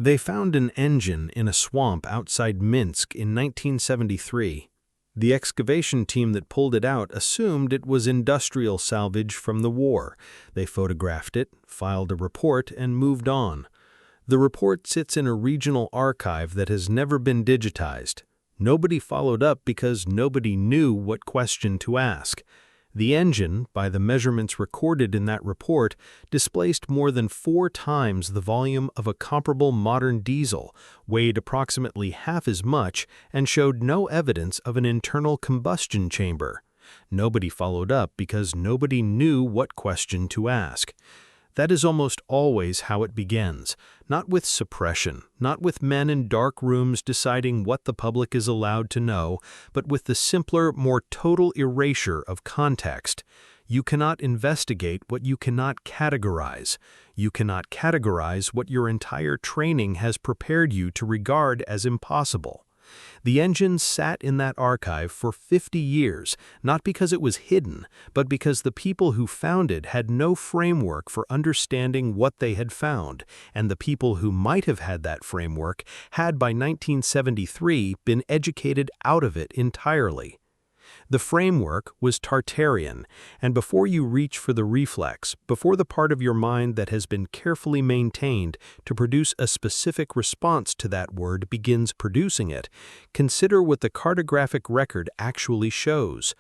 They found an engine in a swamp outside Minsk in 1973. The excavation team that pulled it out assumed it was industrial salvage from the war. They photographed it, filed a report, and moved on. The report sits in a regional archive that has never been digitized. Nobody followed up because nobody knew what question to ask. The engine, by the measurements recorded in that report, displaced more than 4 times the volume of a comparable modern diesel, weighed approximately half as much, and showed no evidence of an internal combustion chamber. Nobody followed up because nobody knew what question to ask. That is almost always how it begins, not with suppression, not with men in dark rooms deciding what the public is allowed to know, but with the simpler, more total erasure of context. You cannot investigate what you cannot categorize. You cannot categorize what your entire training has prepared you to regard as impossible. The engine sat in that archive for 50 years, not because it was hidden, but because the people who found it had no framework for understanding what they had found, and the people who might have had that framework had by 1973 been educated out of it entirely. The framework was Tartarian, and before you reach for the reflex, before the part of your mind that has been carefully maintained to produce a specific response to that word begins producing it, consider what the cartographic record actually shows.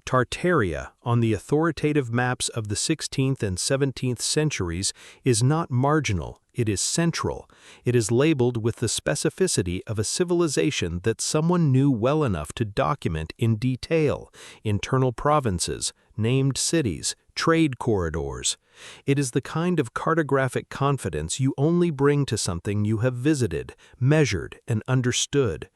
Tartaria, on the authoritative maps of the 16th and 17th centuries, is not marginal, it is central. It is labeled with the specificity of a civilization that someone knew well enough to document in detail: internal provinces, named cities, trade corridors. It is the kind of cartographic confidence you only bring to something you have visited, measured, and understood.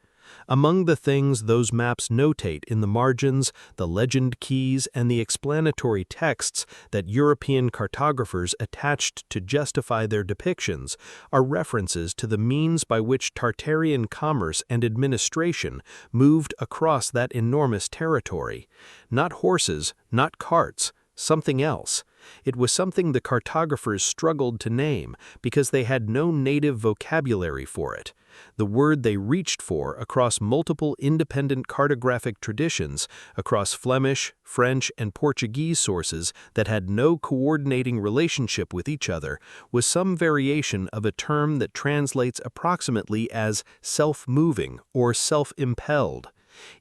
Among the things those maps notate in the margins, the legend keys, and the explanatory texts that European cartographers attached to justify their depictions are references to the means by which Tartarian commerce and administration moved across that enormous territory. Not horses, not carts, something else. It was something the cartographers struggled to name because they had no native vocabulary for it. The word they reached for across multiple independent cartographic traditions, across Flemish, French, and Portuguese sources that had no coordinating relationship with each other, was some variation of a term that translates approximately as self-moving or self-impelled.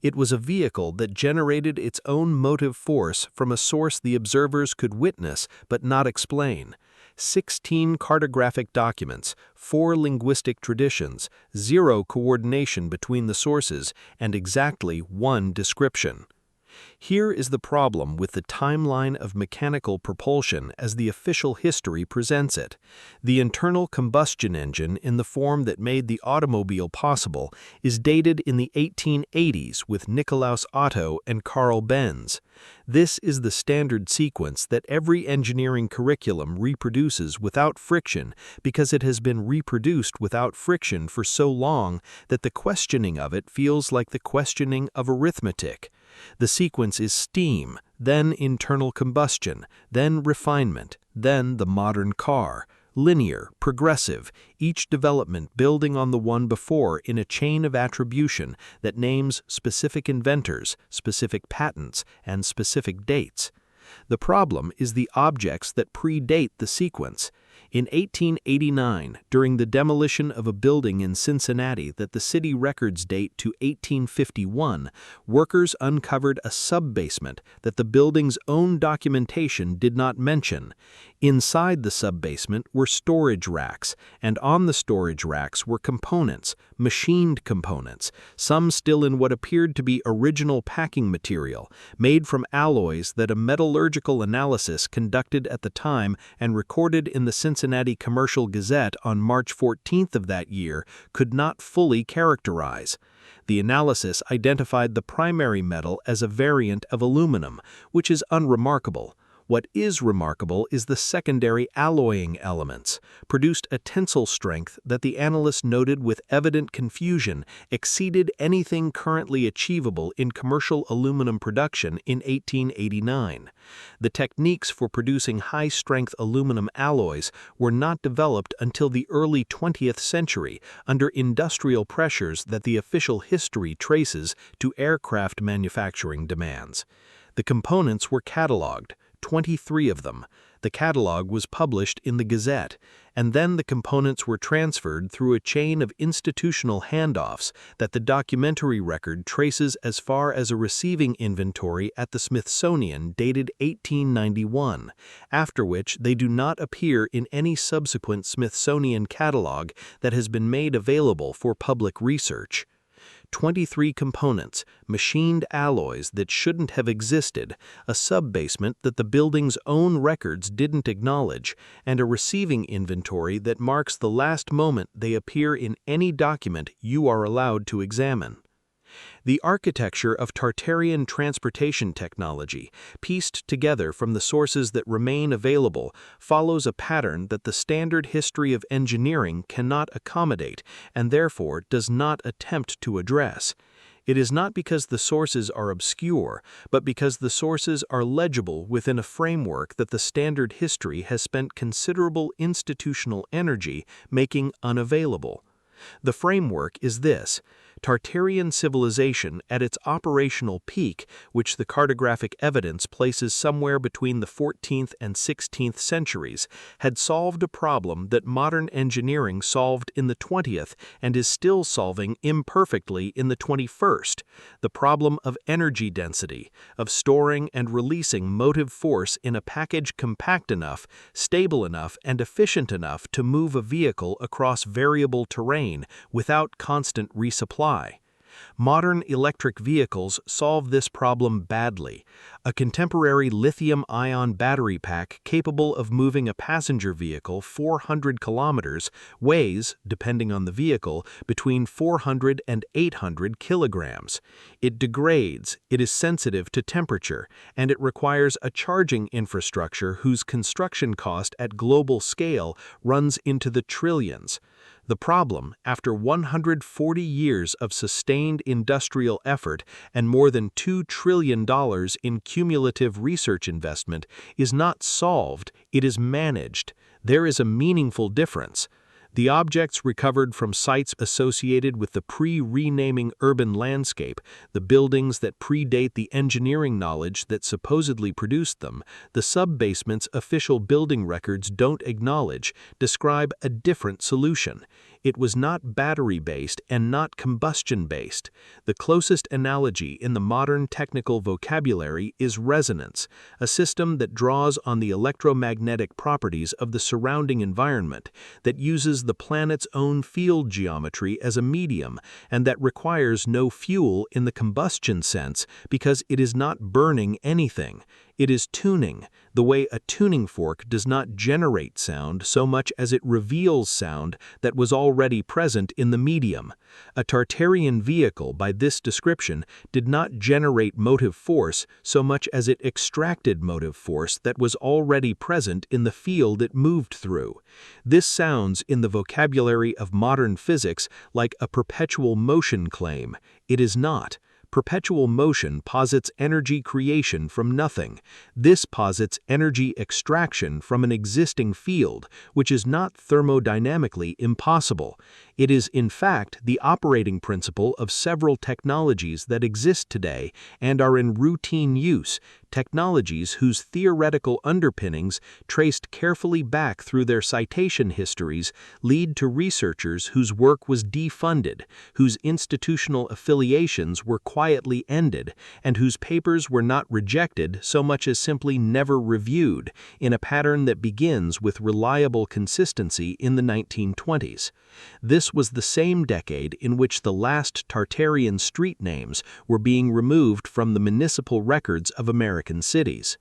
It was a vehicle that generated its own motive force from a source the observers could witness but not explain. 16 cartographic documents, 4 linguistic traditions, 0 coordination between the sources, and exactly 1 description. Here is the problem with the timeline of mechanical propulsion as the official history presents it. The internal combustion engine in the form that made the automobile possible is dated in the 1880s with Nikolaus Otto and Carl Benz. This is the standard sequence that every engineering curriculum reproduces without friction because it has been reproduced without friction for so long that the questioning of it feels like the questioning of arithmetic. The sequence is steam, then internal combustion, then refinement, then the modern car. Linear, progressive, each development building on the one before in a chain of attribution that names specific inventors, specific patents, and specific dates. The problem is the objects that predate the sequence. In 1889, during the demolition of a building in Cincinnati that the city records date to 1851, workers uncovered a sub-basement that the building's own documentation did not mention. Inside the sub-basement were storage racks, and on the storage racks were components, machined components, some still in what appeared to be original packing material, made from alloys that a metallurgical analysis conducted at the time and recorded in the Cincinnati Commercial Gazette on March 14th of that year could not fully characterize. The analysis identified the primary metal as a variant of aluminum, which is unremarkable. What is remarkable is the secondary alloying elements, produced a tensile strength that the analysts noted with evident confusion exceeded anything currently achievable in commercial aluminum production in 1889. The techniques for producing high-strength aluminum alloys were not developed until the early 20th century under industrial pressures that the official history traces to aircraft manufacturing demands. The components were cataloged, 23 of them. The catalog was published in the Gazette, and then the components were transferred through a chain of institutional handoffs that the documentary record traces as far as a receiving inventory at the Smithsonian dated 1891, after which they do not appear in any subsequent Smithsonian catalog that has been made available for public research. 23 components, machined alloys that shouldn't have existed, a subbasement that the building's own records didn't acknowledge, and a receiving inventory that marks the last moment they appear in any document you are allowed to examine. The architecture of Tartarian transportation technology, pieced together from the sources that remain available, follows a pattern that the standard history of engineering cannot accommodate and therefore does not attempt to address. It is not because the sources are obscure, but because the sources are legible within a framework that the standard history has spent considerable institutional energy making unavailable. The framework is this: Tartarian civilization at its operational peak, which the cartographic evidence places somewhere between the 14th and 16th centuries, had solved a problem that modern engineering solved in the 20th and is still solving imperfectly in the 21st, the problem of energy density, of storing and releasing motive force in a package compact enough, stable enough, and efficient enough to move a vehicle across variable terrain without constant resupply. Modern electric vehicles solve this problem badly. A contemporary lithium-ion battery pack capable of moving a passenger vehicle 400 kilometers weighs, depending on the vehicle, between 400 and 800 kilograms. It degrades, it is sensitive to temperature, and it requires a charging infrastructure whose construction cost at global scale runs into the trillions. The problem, after 140 years of sustained industrial effort and more than $2 trillion in cumulative research investment, is not solved, it is managed. There is a meaningful difference. The objects recovered from sites associated with the pre-renaming urban landscape, the buildings that predate the engineering knowledge that supposedly produced them, the sub-basements official building records don't acknowledge, describe a different solution. It was not battery-based and not combustion-based. The closest analogy in the modern technical vocabulary is resonance, a system that draws on the electromagnetic properties of the surrounding environment, that uses the planet's own field geometry as a medium, and that requires no fuel in the combustion sense because it is not burning anything. It is tuning, the way a tuning fork does not generate sound so much as it reveals sound that was already present in the medium. A Tartarian vehicle, by this description, did not generate motive force so much as it extracted motive force that was already present in the field it moved through. This sounds, in the vocabulary of modern physics, like a perpetual motion claim. It is not. Perpetual motion posits energy creation from nothing. This posits energy extraction from an existing field, which is not thermodynamically impossible. It is, in fact, the operating principle of several technologies that exist today and are in routine use, technologies whose theoretical underpinnings, traced carefully back through their citation histories, lead to researchers whose work was defunded, whose institutional affiliations were quietly ended, and whose papers were not rejected so much as simply never reviewed, in a pattern that begins with reliable consistency in the 1920s. This was the same decade in which the last Tartarian street names were being removed from the municipal records of American cities.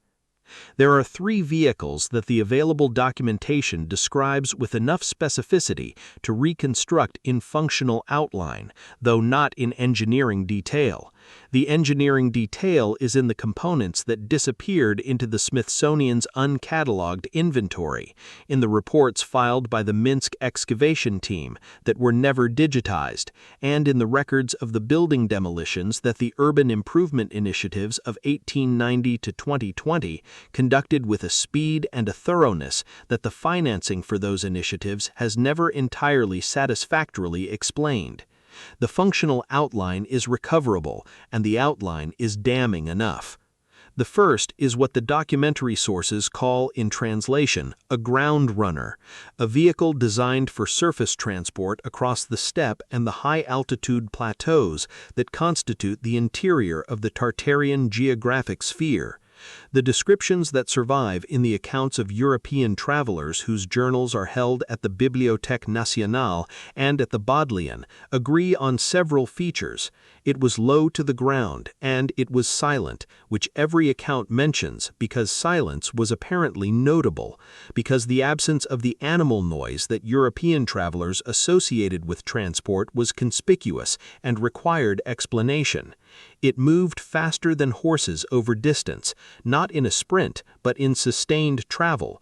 There are 3 vehicles that the available documentation describes with enough specificity to reconstruct in functional outline, though not in engineering detail. The engineering detail is in the components that disappeared into the Smithsonian's uncatalogued inventory, in the reports filed by the Minsk excavation team that were never digitized, and in the records of the building demolitions that the urban improvement initiatives of 1890 to 2020 conducted with a speed and a thoroughness that the financing for those initiatives has never entirely satisfactorily explained. The functional outline is recoverable, and the outline is damning enough. The first is what the documentary sources call, in translation, a ground runner, a vehicle designed for surface transport across the steppe and the high-altitude plateaus that constitute the interior of the Tartarian geographic sphere. The descriptions that survive in the accounts of European travelers whose journals are held at the Bibliothèque Nationale and at the Bodleian agree on several features. It was low to the ground, and it was silent, which every account mentions because silence was apparently notable, because the absence of the animal noise that European travelers associated with transport was conspicuous and required explanation. It moved faster than horses over distance, not in a sprint, but in sustained travel,